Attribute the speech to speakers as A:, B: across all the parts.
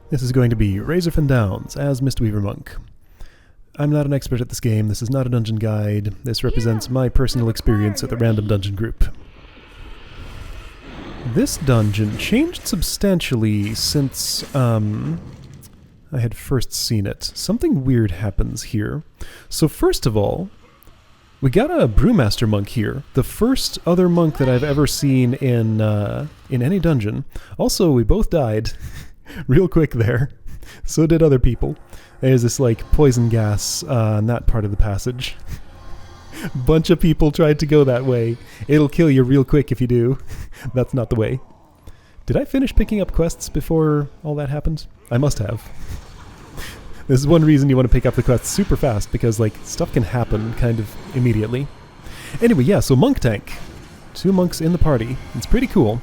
A: This is going to be Razorfen Downs as Mistweaver Monk. I'm not an expert at this game, this is not a dungeon guide, this represents my personal experience with a random dungeon group. This dungeon changed substantially since, I had first seen it. Something weird happens here. So first of all, we got a Brewmaster monk here, the first other monk that I've ever seen in any dungeon. Also, we both died real quick there. So did other people. There's this, like, poison gas in that part of the passage. Bunch of people tried to go that way. It'll kill you real quick if you do. That's not the way. Did I finish picking up quests before all that happened? I must have. This is one reason you want to pick up the quests super fast, because, like, stuff can happen kind of immediately. Anyway, yeah, so monk tank. 2 monks in the party. It's pretty cool.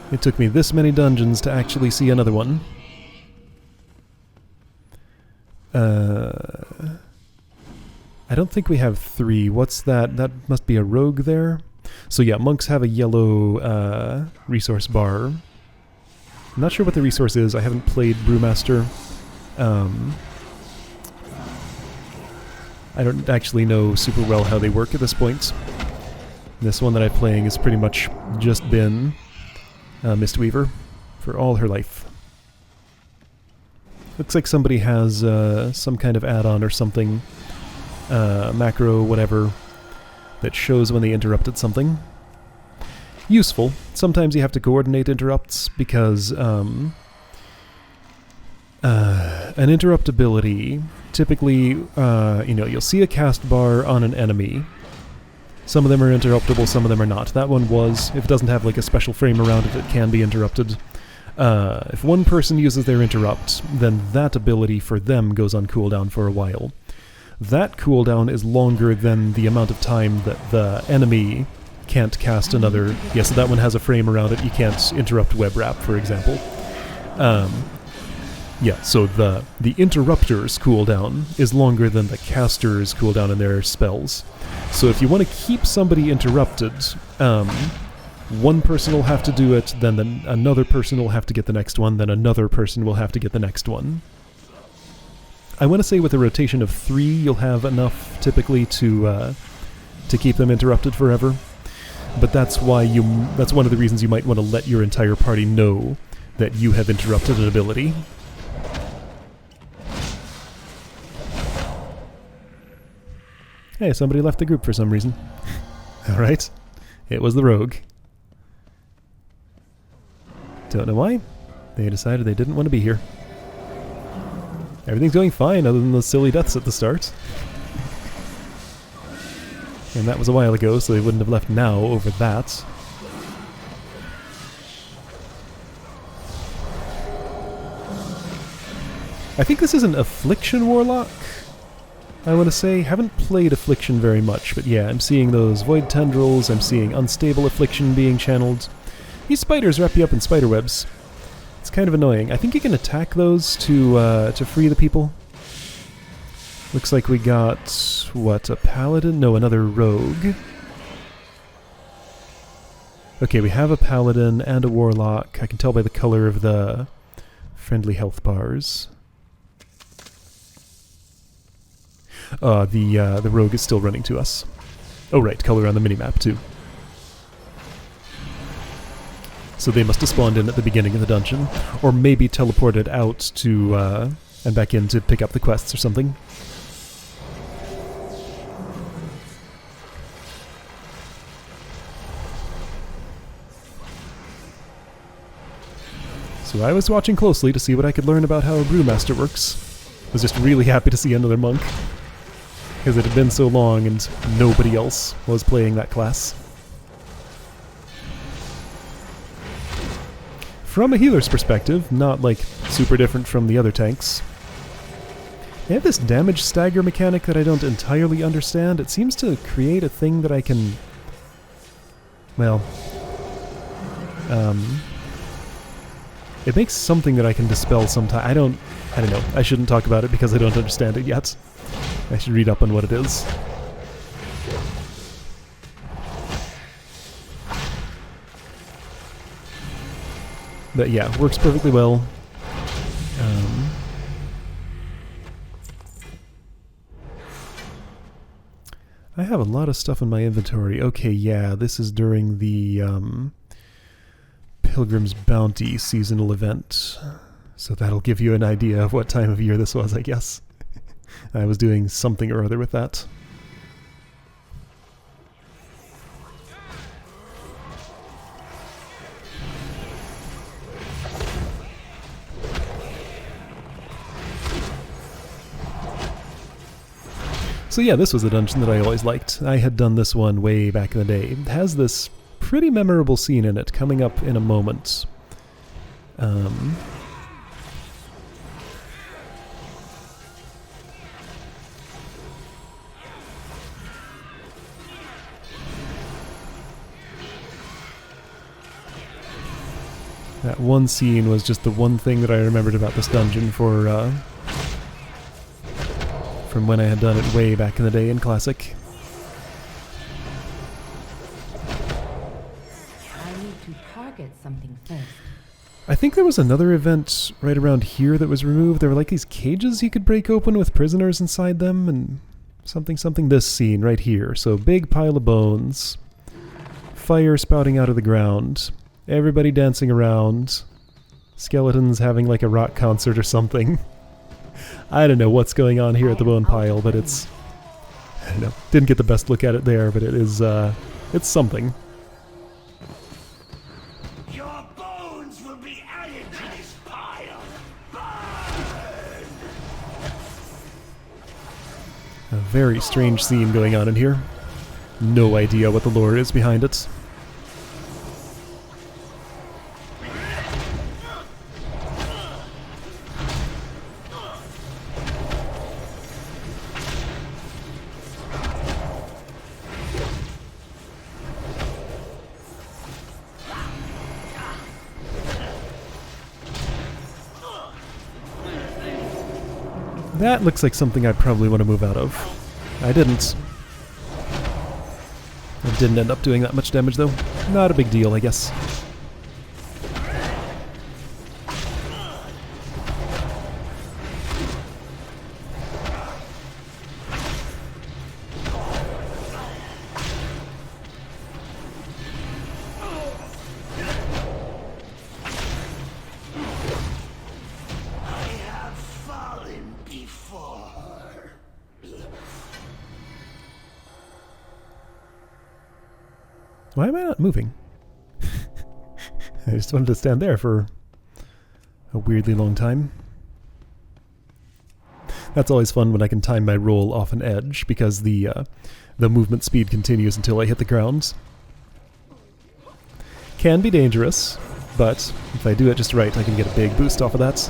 A: It took me this many dungeons to actually see another one. I don't think we have 3. What's that? That must be a rogue there. So yeah, monks have a yellow resource bar. I'm not sure what the resource is. I haven't played Brewmaster. I don't actually know super well how they work at this point. This one that I'm playing has pretty much just been Mistweaver for all her life. Looks like somebody has some kind of add-on or something, macro, whatever, that shows when they interrupted something. Useful. Sometimes you have to coordinate interrupts because an interrupt ability, typically, you'll see a cast bar on an enemy. Some of them are interruptible, some of them are not. That one was. If it doesn't have like a special frame around it, it can be interrupted. If one person uses their interrupt, then that ability for them goes on cooldown for a while. That cooldown is longer than the amount of time that the enemy can't cast another... Yeah, so that one has a frame around it. You can't interrupt web wrap, for example. Yeah, so the interrupter's cooldown is longer than the caster's cooldown in their spells. So if you want to keep somebody interrupted, one person will have to do it, then another person will have to get the next one, then another person will have to get the next one. I want to say with a rotation of 3, you'll have enough typically to keep them interrupted forever. But that's why that's one of the reasons you might want to let your entire party know that you have interrupted an ability. Hey, somebody left the group for some reason. Alright. It was the rogue. Don't know why. They decided they didn't want to be here. Everything's going fine other than those silly deaths at the start. And that was a while ago, so they wouldn't have left now over that. I think this is an Affliction Warlock, I want to say. Haven't played Affliction very much, but yeah, I'm seeing those Void Tendrils, I'm seeing Unstable Affliction being channeled. These spiders wrap you up in spider webs. It's kind of annoying. I think you can attack those to free the people. Looks like we got, what, a paladin? No, another rogue. Okay, we have a paladin and a warlock. I can tell by the color of the friendly health bars. The rogue is still running to us. Oh right, color on the minimap too. So they must have spawned in at the beginning of the dungeon, or maybe teleported out to, and back in to pick up the quests or something. So I was watching closely to see what I could learn about how a Brewmaster works. Was just really happy to see another monk, because it had been so long and nobody else was playing that class. From a healer's perspective, not like super different from the other tanks. They have this damage stagger mechanic that I don't entirely understand. It seems to create a thing that I can... well... it makes something that I can dispel sometime. I don't know. I shouldn't talk about it because I don't understand it yet. I should read up on what it is. But yeah, works perfectly well. I have a lot of stuff in my inventory. Okay, yeah, this is during the Pilgrim's Bounty seasonal event. So that'll give you an idea of what time of year this was, I guess. I was doing something or other with that. So yeah, this was a dungeon that I always liked. I had done this one way back in the day. It has this pretty memorable scene in it, coming up in a moment. That one scene was just the one thing that I remembered about this dungeon for, from when I had done it way back in the day in Classic.
B: I need to target something first.
A: I think there was another event right around here that was removed. There were like these cages you could break open with prisoners inside them and something. This scene right here. So big pile of bones, fire spouting out of the ground, everybody dancing around, skeletons having like a rock concert or something. I don't know what's going on here at the bone pile, but it's... I don't know. Didn't get the best look at it there, but it is, it's something.
C: Your bones will be added to this pile. Burn!
A: A very strange scene going on in here. No idea what the lore is behind it. That looks like something I probably want to move out of. I didn't. It didn't end up doing that much damage though. Not a big deal, I guess. Why am I not moving? I just wanted to stand there for a weirdly long time. That's always fun when I can time my roll off an edge, because the movement speed continues until I hit the ground. Can be dangerous, but if I do it just right, I can get a big boost off of that.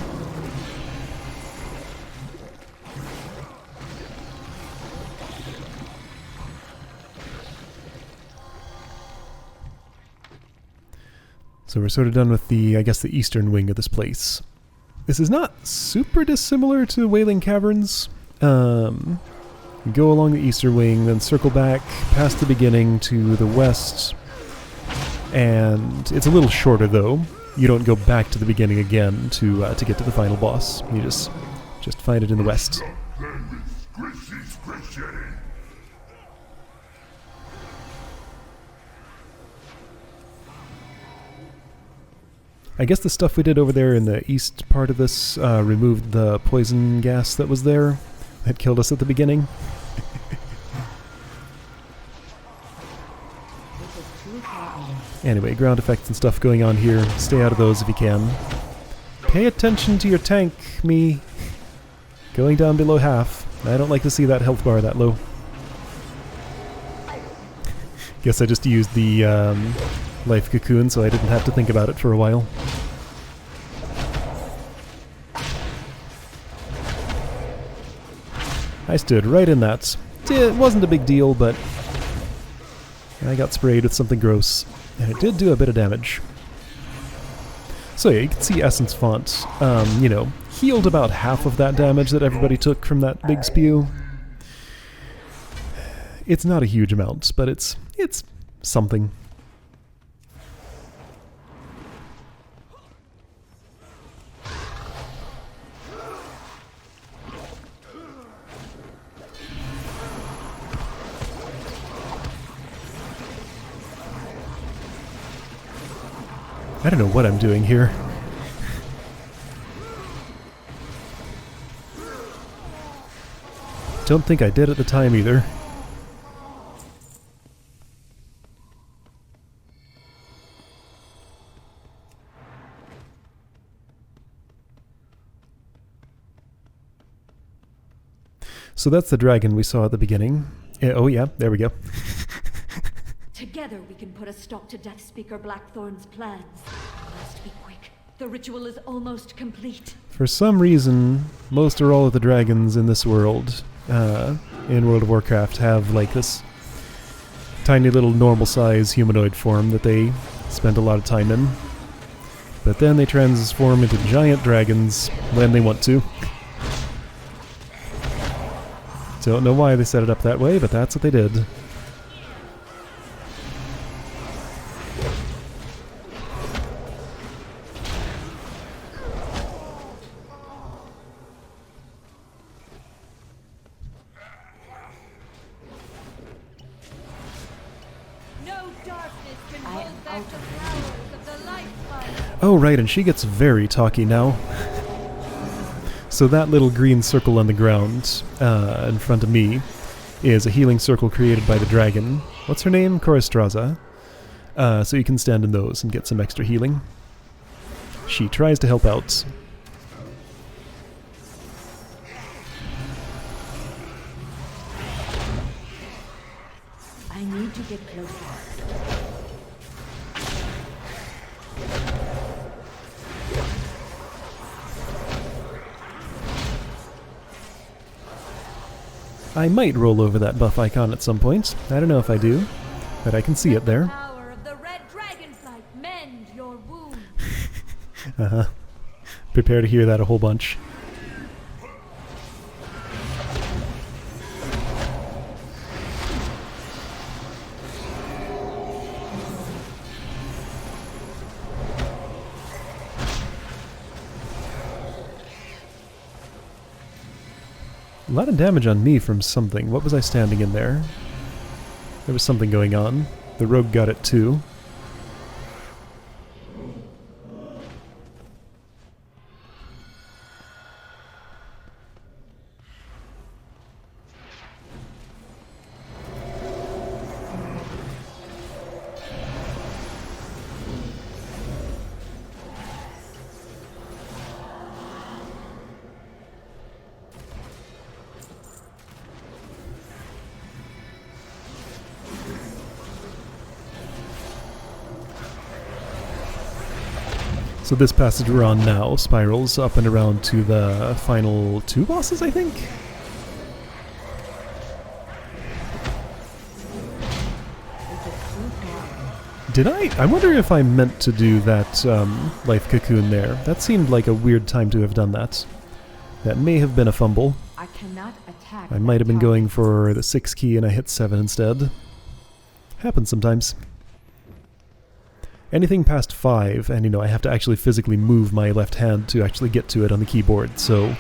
A: So we're sort of done with the, I guess, the eastern wing of this place. This is not super dissimilar to Wailing Caverns. Go along the eastern wing, then circle back past the beginning to the west. And it's a little shorter though. You don't go back to the beginning again to get to the final boss. You just find it in the west. I guess the stuff we did over there in the east part of this removed the poison gas that was there that killed us at the beginning. Anyway, ground effects and stuff going on here. Stay out of those if you can. Pay attention to your tank, me. Going down below half. I don't like to see that health bar that low. Guess I just used the life cocoon, so I didn't have to think about it for a while. I stood right in that. It wasn't a big deal, but I got sprayed with something gross, and it did do a bit of damage. So yeah, you can see Essence Font, you know, healed about half of that damage that everybody took from that big spew. It's not a huge amount, but it's something. I don't know what I'm doing here. Don't think I did at the time either. So that's the dragon we saw at the beginning. Oh yeah, there we go.
B: Together we can put a stop to Death Speaker Blackthorn's plans. Must be quick. The ritual is almost complete.
A: For some reason, most or all of the dragons in this world, in World of Warcraft, have like this tiny little normal size humanoid form that they spend a lot of time in. But then they transform into giant dragons when they want to. Don't know why they set it up that way, but that's what they did.
D: No darkness can hold back the powers of the light fire.
A: Oh right, and she gets very talky now. So that little green circle on the ground in front of me is a healing circle created by the dragon. What's her name? Korastraza. So you can stand in those and get some extra healing. She tries to help out.
B: I need to get closer.
A: I might roll over that buff icon at some point. I don't know if I do, but I can see it there.
D: Power of the red dragonflight, mend your wounds.
A: Uh-huh. Prepare to hear that a whole bunch. A lot of damage on me from something. What was I standing in there? There was something going on. The rogue got it too. So this passage we're on now spirals up and around to the final 2 bosses, I think? Did I wonder if I meant to do that life cocoon there. That seemed like a weird time to have done that. That may have been a fumble.
B: I cannot attack.
A: I might have been going for the 6 key and I hit 7 instead. Happens sometimes. Anything past 5, and I have to actually physically move my left hand to actually get to it on the keyboard, so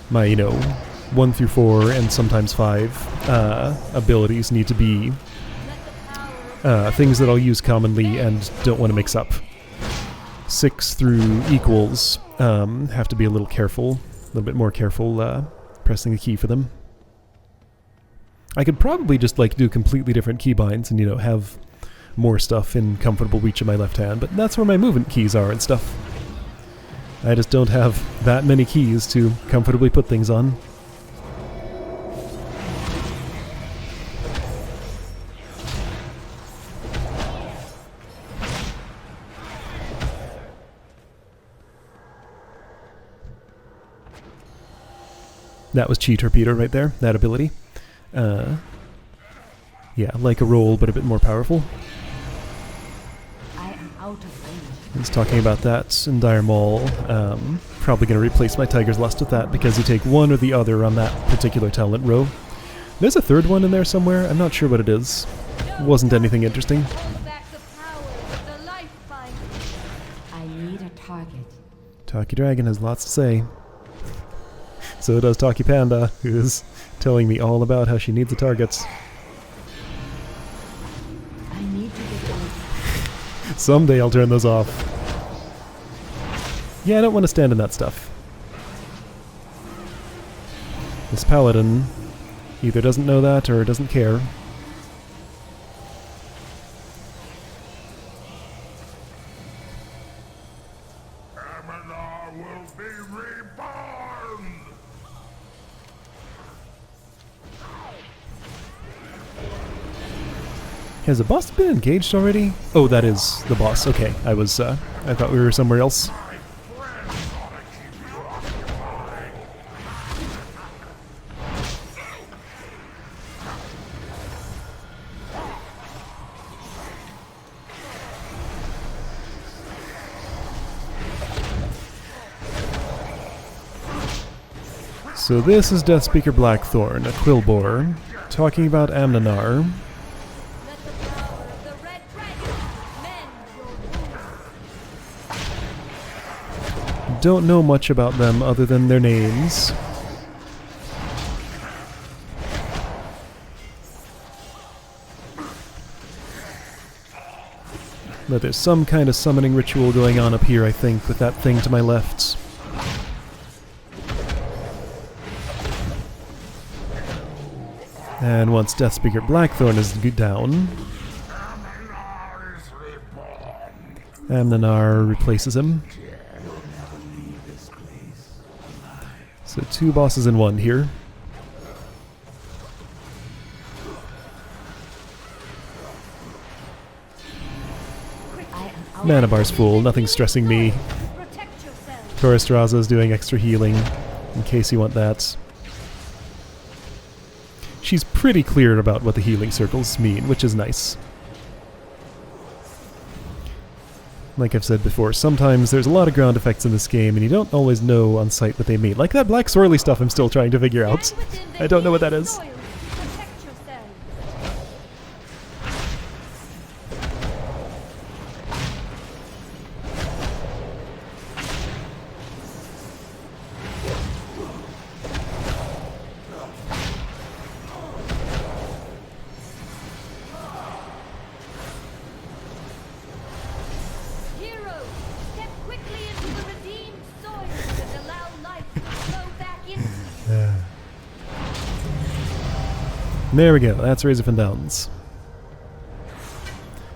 A: my 1 through 4 and sometimes 5 abilities need to be things that I'll use commonly and don't want to mix up. 6 through equals have to be a little careful, a little bit more careful pressing the key for them. I could probably just do completely different keybinds and have more stuff in comfortable reach of my left hand, but that's where my movement keys are and stuff. I just don't have that many keys to comfortably put things on. That was Chi Torpedo right there, that ability. Yeah, like a roll, but a bit more powerful.
B: Out of range.
A: He's talking about that in Dire Maul. Probably going to replace my Tiger's Lust with that because you take one or the other on that particular talent row. There's a third one in there somewhere. I'm not sure what it is. Wasn't anything interesting.
D: Hold back the powers of the light fire.
B: I need a target.
A: Talkie Dragon has lots to say. So does Talkie Panda, who's telling me all about how she needs the targets.
B: I need to get closer.
A: Someday I'll turn those off. Yeah, I don't want to stand in that stuff. This paladin either doesn't know that or doesn't care.
C: Aminar will be reborn!
A: Has the boss been engaged already? Oh, that is the boss. Okay, I thought we were somewhere else. So this is Deathspeaker Blackthorn, a Quillbore, talking about Amnanar.
D: Let the power of the red dragon mend your wounds.
A: Don't know much about them other than their names. But there's some kind of summoning ritual going on up here, I think, with that thing to my left. And once Deathspeaker Blackthorn is down, Amnanar replaces him. So 2 bosses in 1 here. Mana bar's full, nothing's stressing me.
D: Protect yourself.
A: Taurus Raza's doing extra healing, in case you want that. She's pretty clear about what the healing circles mean, which is nice. Like I've said before, sometimes there's a lot of ground effects in this game, and you don't always know on sight what they mean. Like that black swirly stuff I'm still trying to figure out. I don't know what that is.
D: Protect yourself. Heroes, step quickly into the redeemed soil and allow life to flow back into you.
A: There we go, that's Razorfen Downs.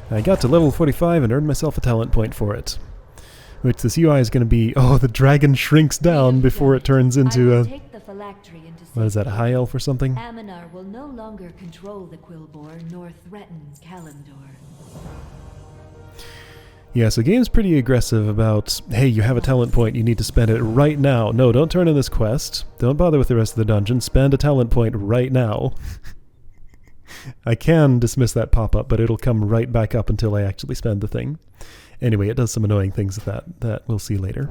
A: I got to level 45 and earned myself a talent point for it. Which this UI is going to be, oh, the dragon shrinks down before it turns into a...
B: Take the phylactery into
A: What is that, a high elf or something?
B: Aminar will no longer control the Quillbore nor threaten Kalimdor.
A: Yeah, so game's pretty aggressive about, hey, you have a talent point, you need to spend it right now. No, don't turn in this quest. Don't bother with the rest of the dungeon. Spend a talent point right now. I can dismiss that pop-up, but it'll come right back up until I actually spend the thing. Anyway, it does some annoying things with that we'll see later.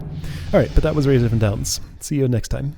A: Alright, but that was Razorfen Downs. See you next time.